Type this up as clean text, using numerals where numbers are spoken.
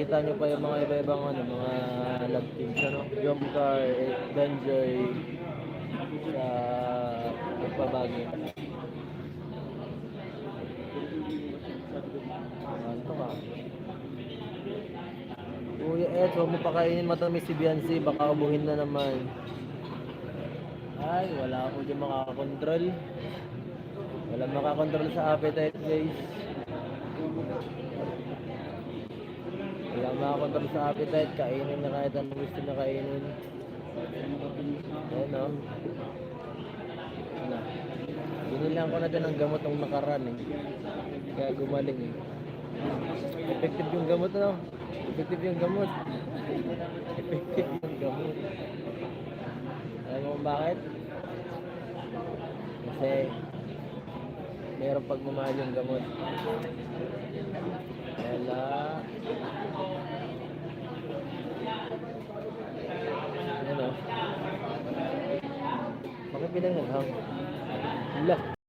makikita nyo pa yung mga iba-ibang ano, mga love teams, ano, Jomcar, Danjoy, sa Pagpabagi. Ano ka? Kuya Ed, huwag mo pakainin matamis si Biancy, baka ubuhin na naman. Ay, wala ako dyan makakontrol. Wala makakontrol sa appetite, guys. Wala makakontrol sa appetite, kainin na kahit anong gusto na kainin. Ayan, no? Ano? Binilang ko na din ang gamot ng nakaraan, eh. Kaya gumaling, eh. Effective yung gamot, no? Effective yung gamot. Effective yung gamot. Alam mo kung bakit? Kasi mayroong pagmamahal yung gamot. Wala. Ano? Bakit pinanghang? Wala.